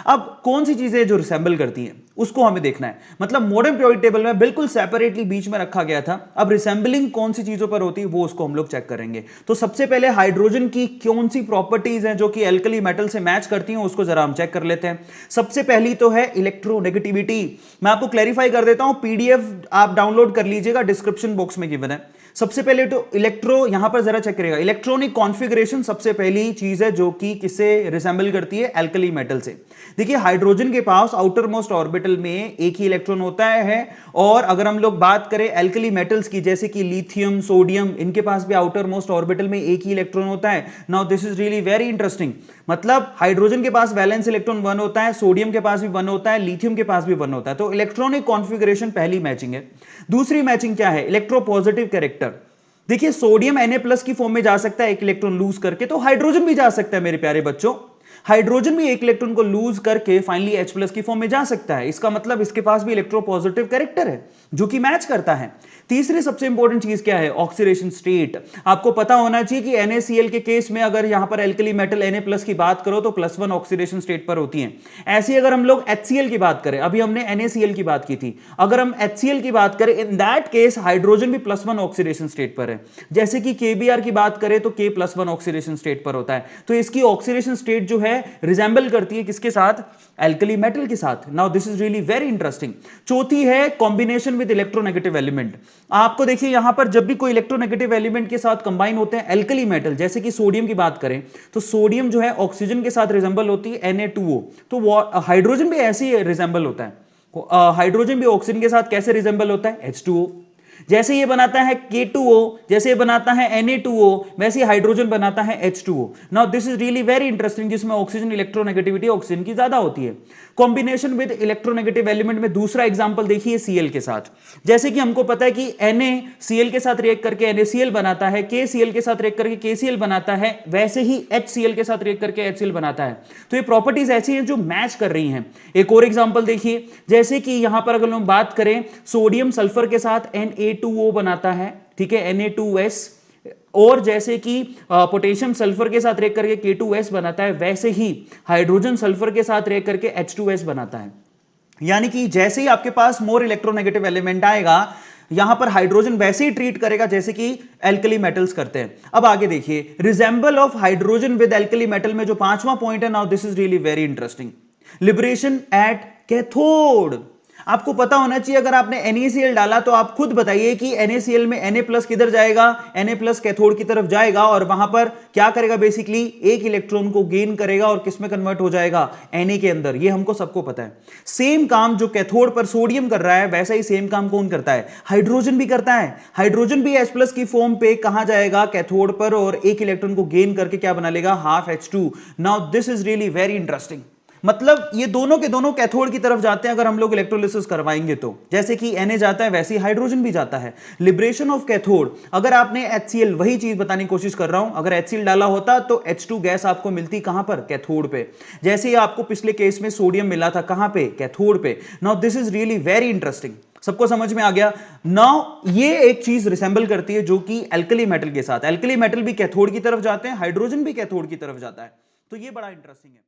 अब कौन सी चीजें जो रिसेंबल करती हैं उसको हमें देखना है, मतलब मॉडर्न पीरियोडिक टेबल में बिल्कुल सेपरेटली बीच में रखा गया था। अब रिसेंबलिंग कौन सी चीजों पर होती है वो उसको हम लोग चेक करेंगे। तो सबसे पहले हाइड्रोजन की कौन सी प्रॉपर्टीज हैं जो कि एल्कली मेटल से मैच करती हैं उसको जरा हम चेक कर लेते हैं। सबसे पहली तो है इलेक्ट्रोनेगेटिविटी। मैं आपको क्लैरिफाई कर देता हूं, पीडीएफ आप डाउनलोड कर लीजिएगा, डिस्क्रिप्शन बॉक्स में गिवन है। सबसे पहले तो इलेक्ट्रो, यहां पर जरा चेक करिएगा, इलेक्ट्रॉनिक कॉन्फ़िगरेशन सबसे पहली चीज है जो कि किससे रिसेंबल करती है, एल्कली मेटल से। देखिए हाइड्रोजन के पास आउटर मोस्ट ऑर्बिटल में एक ही इलेक्ट्रॉन होता है, और अगर हम लोग बात करें एल्कली मेटल्स की जैसे कि लिथियम, सोडियम, इनके पास भी आउटर मोस्ट ऑर्बिटल में एक ही इलेक्ट्रॉन होता है। Now this is really very interesting, मतलब हाइड्रोजन के पास वैलेंस इलेक्ट्रॉन 1 होता है, सोडियम के पास भी 1 होता है, लिथियम के पास भी 1 होता है। तो इलेक्ट्रॉनिक कॉन्फ़िगरेशन पहली मैचिंग है। दूसरी मैचिंग क्या है, इलेक्ट्रोपॉजिटिव कैरेक्टर। देखिए सोडियम Na+ की फॉर्म में जा सकता है एक इलेक्ट्रॉन लूज करके, तो हाइड्रोजन भी जा सकता है मेरे प्यारे बच्चों, हाइड्रोजन भी एक इलेक्ट्रॉन को लूज करके फाइनली H+ की फॉर्म में जा सकता है। इसका मतलब इसके पास भी इलेक्ट्रोपॉजिटिव कैरेक्टर है जो कि मैच करता है। तीसरी सबसे इंपॉर्टेंट चीज क्या है, ऑक्सीडेशन स्टेट। आपको पता होना चाहिए कि NaCl के केस में अगर यहां पर एल्कली मेटल Na+ की बात करो तो +1 ऑक्सीडेशन स्टेट पर होती है। ऐसी अगर हम लोग HCl की बात करें, अभी हमने NaCl की बात की थी, अगर हम HCl की बात करें इन दैट केस हाइड्रोजन भी +1 ऑक्सीडेशन स्टेट पर है। जैसे कि KBr की बात करें तो K+1 ऑक्सीडेशन स्टेट पर होता है। तो इसकी ऑक्सीडेशन स्टेट जो है रिजेंबल करती है किसके साथ, एल्कली मेटल के साथ। Now this is really very interesting. चौथी है कॉम्बिनेशन विद इलेक्ट्रोनेगेटिव एलिमेंट। आपको देखिए यहां पर जब भी कोई इलेक्ट्रोनेगेटिव एलिमेंट के साथ कंबाइन होते हैं एल्कली मेटल, जैसे कि सोडियम की बात करें तो सोडियम जो है ऑक्सीजन के साथ रिजेंबल होती है Na2O, तो हाइड्रोजन भी ऐसे ही रिजेंबल होता है। हाइड्रोजन भी ऑक्सीजन के साथ कैसे रिजेंबल होता है, H2O। जैसे ये बनाता है K2O, जैसे ये बनाता है Na2O, वैसे हाइड्रोजन बनाता है H2O। Now this is really very interesting, जिसमें ऑक्सीजन इलेक्ट्रोनेगेटिविटी ऑक्सीजन की ज्यादा होती है। कॉम्बिनेशन विद इलेक्ट्रोनेगेटिव एलिमेंट में दूसरा एग्जांपल देखिए Cl के साथ। जैसे कि हमको पता है कि NaCl के साथ रिएक्ट करके NaCl बनाता है, KCl के साथ रिएक्ट करके KCl बनाता है, वैसे ही HCl के साथ रिएक्ट करके HCl बनाता है। तो ये प्रॉपर्टीज ऐसी हैं जो मैच कर रही हैं। एक और एग्जांपल देखिए, जैसे कि यहां पर अगर हम बात करें सोडियम सल्फर के साथ Na2O बनाता है, ठीक है, Na2S, और जैसे कि पोटेशियम सल्फर के साथ रिएक्ट करके K2S बनाता है, वैसे ही हाइड्रोजन सल्फर के साथ रिएक्ट करके H2S बनाता है। यानी कि जैसे ही आपके पास मोर इलेक्ट्रोनेगेटिव एलिमेंट आएगा यहां पर हाइड्रोजन वैसे ही ट्रीट करेगा जैसे कि एल्कली मेटल्स करते हैं। अब आगे देखिए resemble of hydrogen with alkali metal में जो पांचवा पॉइंट है, now this is really very interesting, liberation at cathode. आपको पता होना चाहिए अगर आपने NaCl डाला तो आप खुद बताइए कि NaCl में Na+ किधर जाएगा, Na+ कैथोड की तरफ जाएगा और वहां पर क्या करेगा, बेसिकली एक इलेक्ट्रॉन को गेन करेगा और किस में कन्वर्ट हो जाएगा, Na के अंदर। ये हमको सबको पता है। सेम काम जो कैथोड पर सोडियम कर रहा है वैसा ही सेम काम कौन करता है, हाइड्रोजन भी करता है। हाइड्रोजन भी H+ की फॉर्म पे कहां जाएगा, कैथोड पर, और एक इलेक्ट्रॉन को गेन करके क्या बना लेगा, half H2। Now this is really very interesting, मतलब ये दोनों के दोनों कैथोड की तरफ जाते हैं अगर हम लोग इलेक्ट्रोलिसिस करवाएंगे तो। जैसे कि Na जाता है वैसे ही हाइड्रोजन भी जाता है। लिबरेशन ऑफ कैथोड, अगर आपने HCl, वही चीज बताने की कोशिश कर रहा हूं, अगर HCl डाला होता तो H2 गैस आपको मिलती कहां पर, कैथोड पे। जैसे ही आपको पिछले केस में सोडियम मिला था कहां पे, कैथोड पे। Now this is really very interesting, सबको समझ में आ गया। नाउ ये एक चीज रिसेंबल करती है जो कि एल्कली मेटल के साथ, एल्कली मेटल भी कैथोड की तरफ जाते हैं, हाइड्रोजन भी कैथोड की तरफ जाता है। तो ये बड़ा इंटरेस्टिंग है।